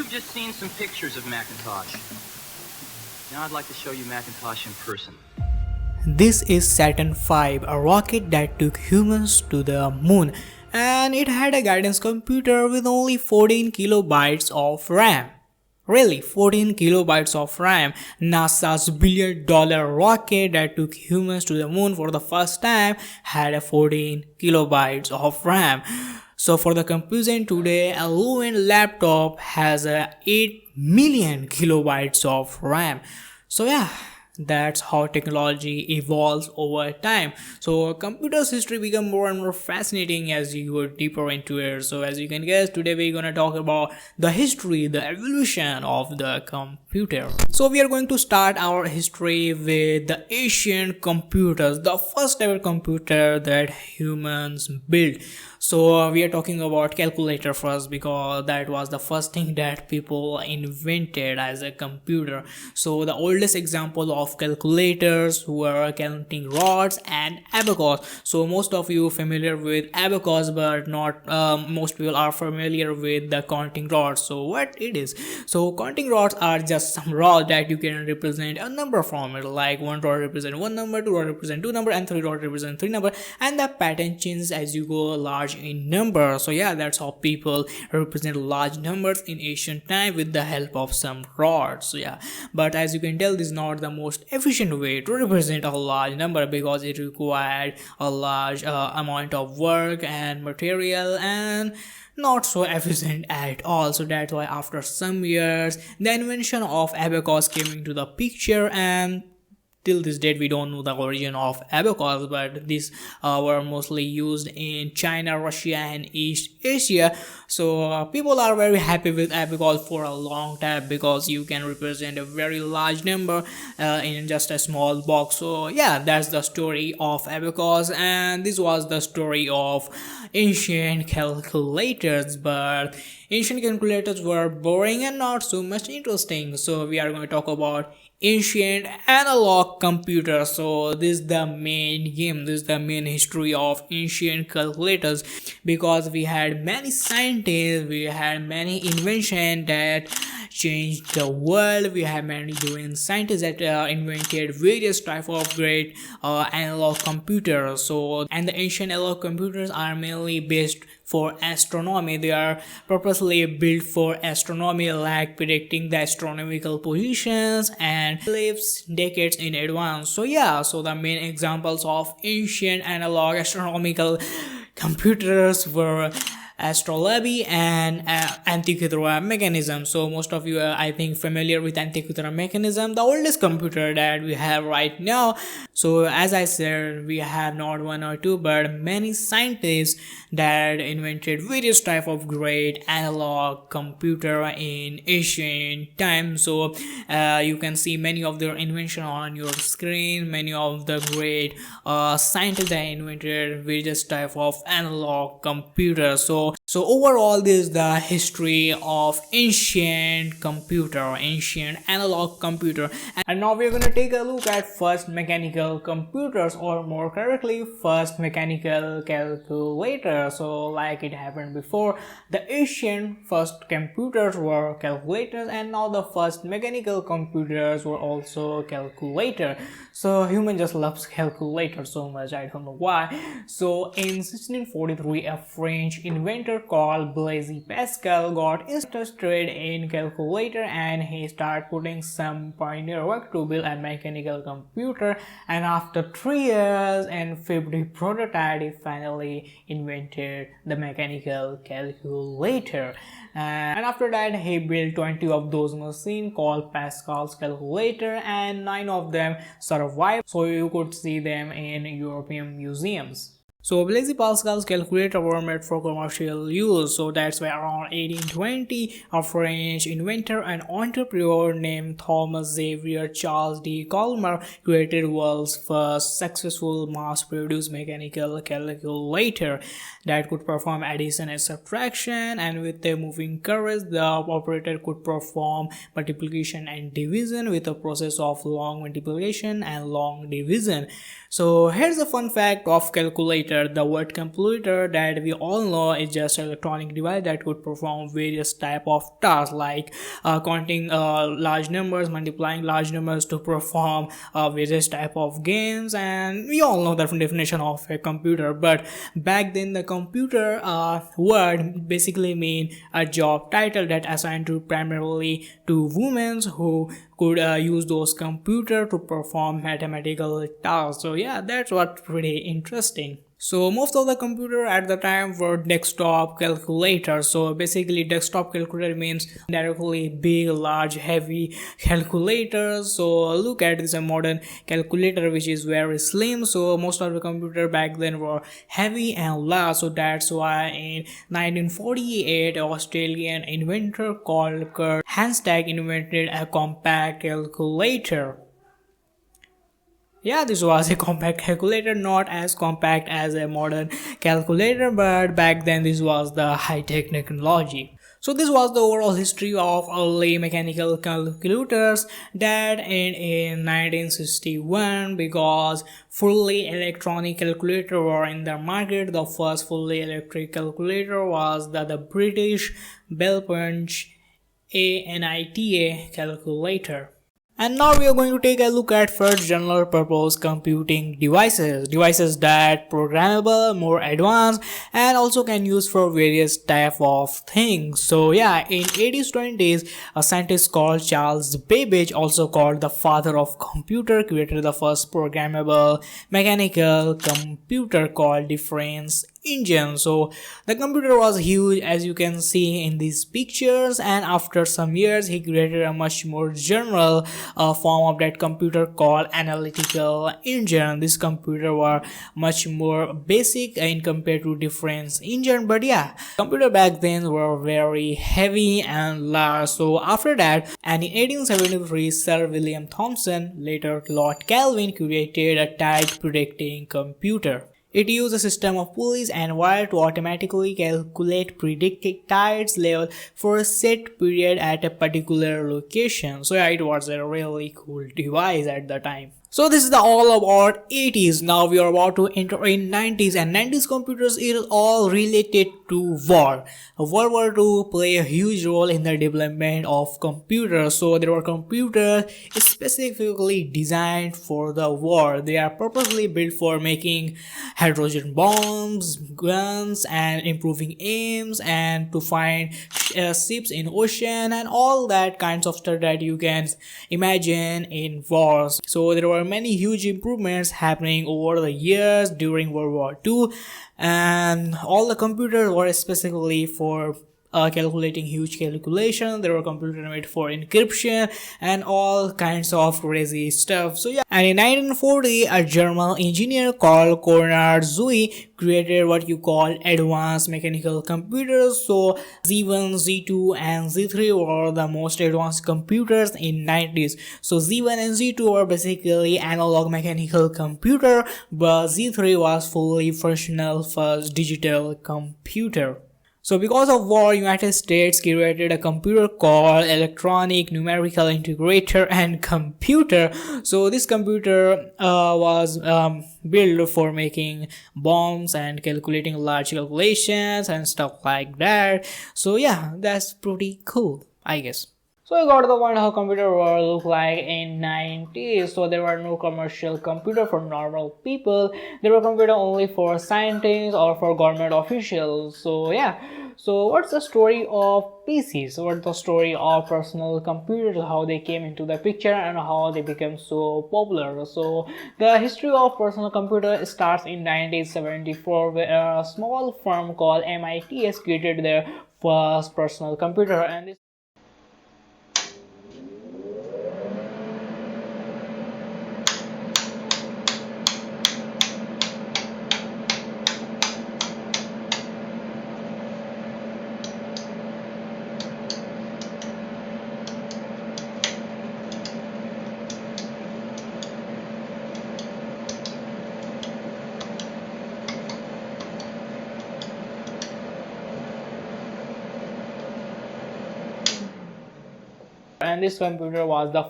You've just seen some pictures of Macintosh. Now I'd like to show you Macintosh in person. This is Saturn V, a rocket that took humans to the moon, and it had a guidance computer with only 14 kilobytes of RAM. Really, 14 kilobytes of RAM. NASA's billion-dollar rocket that took humans to the moon for the first time had a 14 kilobytes of RAM. So for the comparison today, a low-end laptop has a 8 million kilobytes of RAM. So yeah, that's how technology evolves over time. So computers history become more and more fascinating as you go deeper into it. So as you can guess, today we're gonna talk about the history, the evolution of the computer. So we are going to start our history with the ancient computers, the first ever computer that humans built. So we are talking about calculator first because that was the first thing that people invented as a computer. So the oldest example of calculators were counting rods and abacus. So most of you familiar with abacus, but not most people are familiar with the counting rods. So what it is? So counting rods are just some rods that you can represent a number from it. Like one rod represent one number, two rod represent two number, and three rod represent three number, and the pattern changes as you go large in number. So yeah, that's how people represent large numbers in ancient time with the help of some rods. So yeah, but as you can tell, this is not the most efficient way to represent a large number because it required a large amount of work and material and not so efficient at all. So that's why after some years the invention of abacus came into the picture, and till this date we don't know the origin of abacus, but these were mostly used in China, Russia and East Asia. So people are very happy with abacus for a long time because you can represent a very large number in just a small box. So yeah, that's the story of abacus, and this was the story of ancient calculators. But ancient calculators were boring and not so much interesting. So we are going to talk about ancient analog computers. So this is the main game, this is the main history of ancient calculators, because we had many scientists, we had many inventions that changed the world. We have many doing scientists that invented various type of great analog computers. So and the ancient analog computers are mainly based for astronomy. They are purposely built for astronomy, like predicting the astronomical positions and lives decades in advance. So yeah, so the main examples of ancient analog astronomical computers were astrolabe and Antikythera mechanism. So most of you are, I think, familiar with Antikythera mechanism, the oldest computer that we have right now. So as I said, we have not one or two but many scientists that invented various type of great analog computer in ancient times. So you can see many of their invention on your screen. Many of the great scientists that invented various type of analog computers. So overall, this is the history of ancient computer, ancient analog computer. And now we're going to take a look at first mechanical computers, or more correctly, first mechanical calculator. So like it happened before, the ancient first computers were calculators, and now the first mechanical computers were also calculator. So human just loves calculator so much, I don't know why. So in 1643, a French inventor called Blaise Pascal got interested in calculator, and he started putting some pioneer work to build a mechanical computer. And after 3 years and 50 prototypes, he finally invented the mechanical calculator. And after that, he built 20 of those machines called Pascal's calculator, and 9 of them survived, so you could see them in European museums. So Blaise Pascal's calculator were made for commercial use. So that's why around 1820, a French inventor and entrepreneur named Thomas Xavier Charles de Colmar created world's first successful mass-produced mechanical calculator that could perform addition and subtraction, and with a moving curve, the operator could perform multiplication and division with a process of long multiplication and long division. So here's a fun fact of calculator. calculator. The word calculator that we all know is just an electronic device that could perform various type of tasks like counting large numbers, multiplying large numbers to perform various type of games, and we all know the definition of a computer. But back then the computer word basically mean a job title that assigned to primarily to women who could use those computer to perform mathematical tasks. So yeah, that's what pretty interesting. So most of the computer at the time were desktop calculators. So basically desktop calculator means directly big, large, heavy calculators. So look at this modern calculator which is very slim. So most of the computer back then were heavy and large. So that's why in 1948 an Australian inventor called Kurt Hanstag invented a compact calculator. Yeah, this was a compact calculator, not as compact as a modern calculator, but back then this was the high-tech technology. So this was the overall history of early mechanical calculators that ended in 1961 because fully electronic calculator were in the market. The first fully electric calculator was the British Bell Punch ANITA calculator. And now we are going to take a look at first general purpose computing devices that programmable, more advanced, and also can use for various type of things. So yeah, in 80s 20s, a scientist called Charles Babbage, also called the father of computer, created the first programmable mechanical computer called difference engine. So the computer was huge as you can see in these pictures, and after some years he created a much more general form of that computer called analytical engine. This computer were much more basic in compared to difference engine, but yeah, computer back then were very heavy and large. So after that, and in 1873 Sir William Thomson, later Lord Kelvin, created a tide predicting computer. It used a system of pulleys and wire to automatically calculate predicted tides level for a set period at a particular location. So yeah, it was a really cool device at the time. So this is the all about 80s. Now we are about to enter in 90s, and 90s computers is all related to war. World War II play a huge role in the development of computers. So there were computers specifically designed for the war. They are purposely built for making hydrogen bombs, guns, and improving aims, and to find ships in ocean and all that kinds of stuff that you can imagine in wars. So there were many huge improvements happening over the years during World War II, and all the computers were specifically for calculating huge calculations. There were computers made for encryption and all kinds of crazy stuff. So yeah, and in 1940 a German engineer called Konrad Zui created what you call advanced mechanical computers. So Z1, Z2 and Z3 were the most advanced computers in 90s. So Z1 and Z2 were basically analog mechanical computer, but Z3 was fully functional first digital computer. So because of war, United States created a computer called Electronic Numerical Integrator and Computer. So this computer was built for making bombs and calculating large calculations and stuff like that. So yeah, that's pretty cool, I guess. So you got to the point how computer world look like in 90s. So there were no commercial computer for normal people. There were computer only for scientists or for government officials. So yeah. So what's the story of PCs? What's the story of personal computers? How they came into the picture and how they became so popular? So the history of personal computer starts in 1974, where a small firm called MIT created their first personal computer, and this computer was the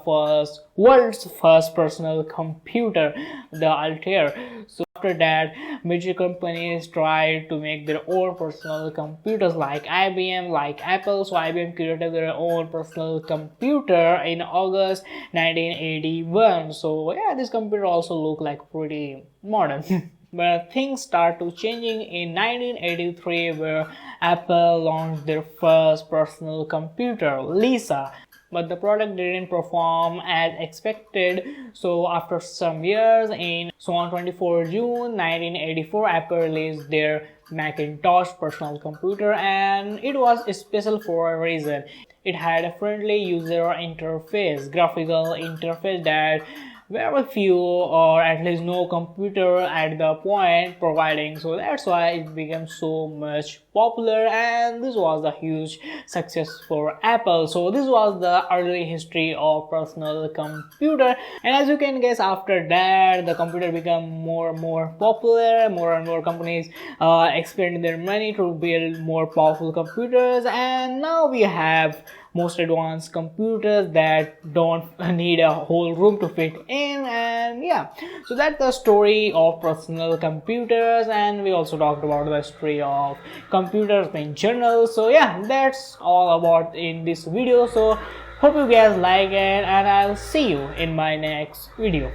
world's first personal computer, the Altair. So after that, major companies tried to make their own personal computers like IBM, like Apple. So IBM created their own personal computer in August 1981. So yeah, this computer also looked like pretty modern. But things start to changing in 1983, where Apple launched their first personal computer, Lisa. But the product didn't perform as expected. So after some years, on 24 June 1984, Apple released their Macintosh personal computer, and it was special for a reason. It had a friendly user interface, graphical interface that very few or at least no computer at the point providing. So that's why it became so much popular, and this was a huge success for Apple. So this was the early history of personal computer, and as you can guess, after that the computer became more and more popular. More and more companies expended their money to build more powerful computers, and now we have most advanced computers that don't need a whole room to fit in. And yeah, so that's the story of personal computers, and we also talked about the history of computers in general. So yeah, that's all about in this video. So hope you guys like it, and I'll see you in my next video.